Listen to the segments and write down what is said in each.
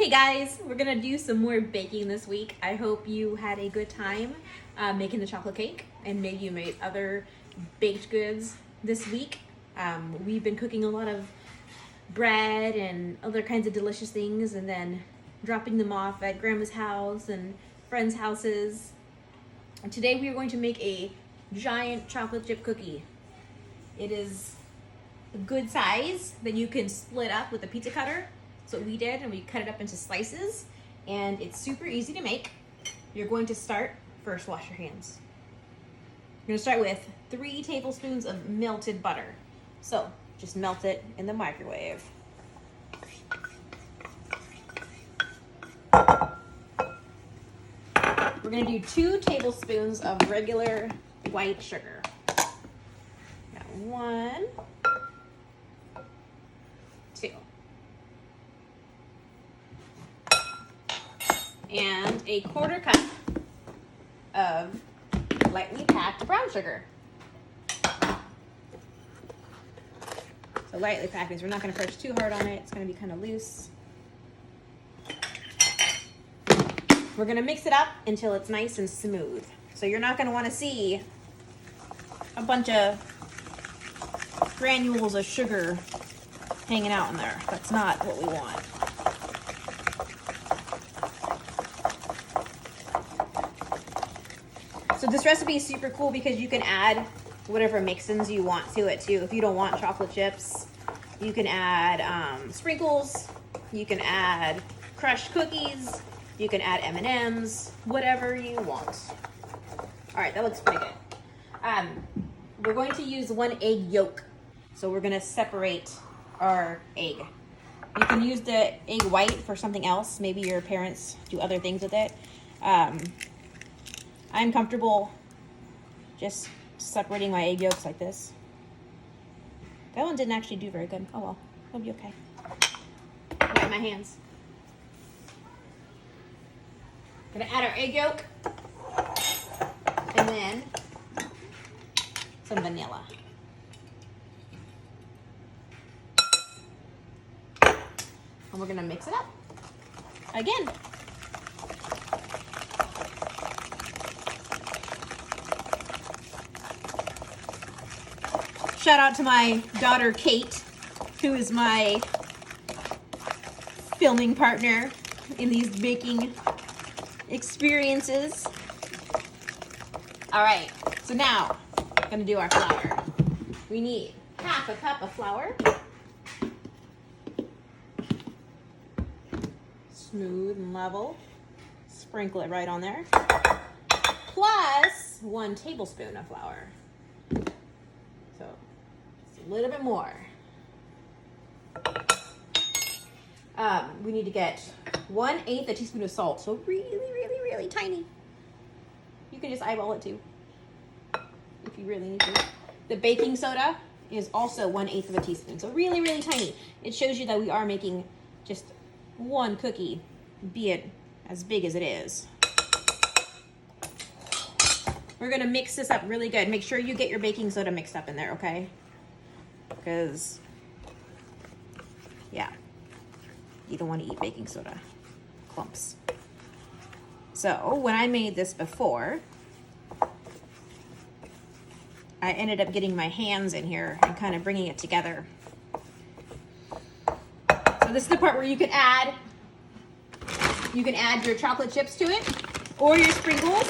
Hey guys, we're gonna do some more baking this week. I hope you had a good time making the chocolate cake, and maybe you made other baked goods this week. We've been cooking a lot of bread and other kinds of delicious things, and then dropping them off at grandma's house and friends' houses. And today we are going to make a giant chocolate chip cookie. It is a good size that you can split up with a pizza cutter. That's what we did, and we cut it up into slices, and it's super easy to make. You're going to start, first wash your hands. You're gonna start with 3 tablespoons of melted butter. So just melt it in the microwave. We're gonna do 2 tablespoons of regular white sugar. Got 1, 2. And a 1/4 cup of lightly packed brown sugar. So lightly packed means we're not going to push too hard on it. It's going to be kind of loose. We're going to mix it up until it's nice and smooth. So you're not going to want to see a bunch of granules of sugar hanging out in there. That's not what we want. So this recipe is super cool because you can add whatever mix-ins you want to it too. If you don't want chocolate chips, you can add sprinkles, you can add crushed cookies, you can add M&Ms, whatever you want. All right, that looks pretty good. We're going to use 1 egg yolk. So we're gonna separate our egg. You can use the egg white for something else. Maybe your parents do other things with it. I'm comfortable just separating my egg yolks like this. That one didn't actually do very good. Oh well, it'll be okay. Wipe my hands. Gonna add our egg yolk and then some vanilla. And we're gonna mix it up again. Shout out to my daughter, Kate, who is my filming partner in these baking experiences. All right, so now I'm gonna do our flour. We need 1/2 cup of flour. Smooth and level. Sprinkle it right on there. Plus 1 tablespoon of flour. So a little bit more. We need to get 1/8 a teaspoon of salt. So really tiny. You can just eyeball it too, if you really need to. The baking soda is also 1/8 of a teaspoon. So really tiny. It shows you that we are making just 1 cookie, be it as big as it is. We're gonna mix this up really good. Make sure you get your baking soda mixed up in there, okay? Because, yeah, you don't want to eat baking soda clumps. So when I made this before, I ended up getting my hands in here and kind of bringing it together. So this is the part where you can add your chocolate chips to it or your sprinkles.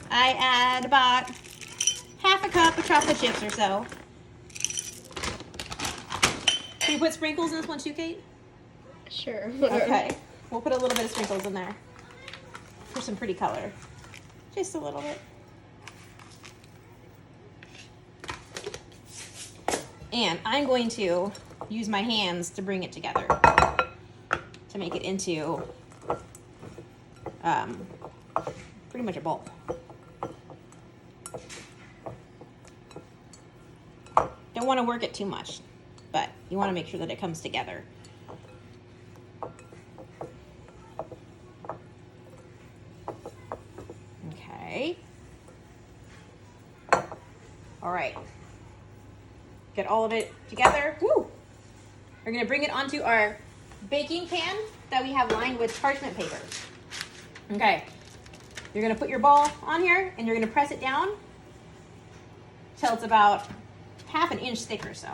I add about 1/2 cup of chocolate chips or so. Can you put sprinkles in this one too, Kate? Sure. Okay. We'll put a little bit of sprinkles in there for some pretty color. Just a little bit. And I'm going to use my hands to bring it together to make it into pretty much a ball. Don't want to work it too much, but you want to make sure that it comes together. Okay. All right. Get all of it together. Woo! We're gonna bring it onto our baking pan that we have lined with parchment paper. Okay, you're gonna put your ball on here and you're gonna press it down till it's about half an inch thick or so.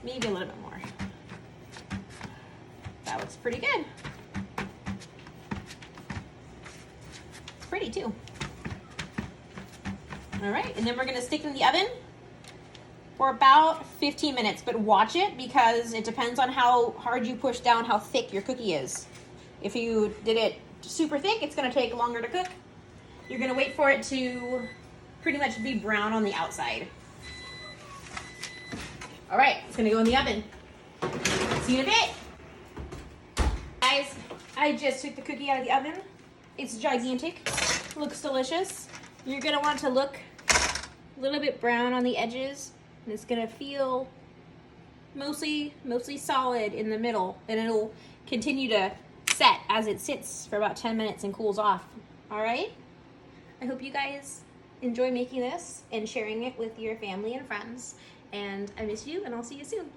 Maybe a little bit more. That looks pretty good. It's pretty too. All right, and then we're gonna stick it in the oven for about 15 minutes, but watch it because it depends on how hard you push down how thick your cookie is. If you did it super thick, it's gonna take longer to cook. You're gonna wait for it to pretty much be brown on the outside. All right, it's gonna go in the oven. See you in a bit. Guys, I just took the cookie out of the oven. It's gigantic, looks delicious. You're gonna want to look a little bit brown on the edges, and it's gonna feel mostly solid in the middle, and it'll continue to set as it sits for about 10 minutes and cools off. All right? I hope you guys enjoy making this and sharing it with your family and friends. And I miss you, and I'll see you soon.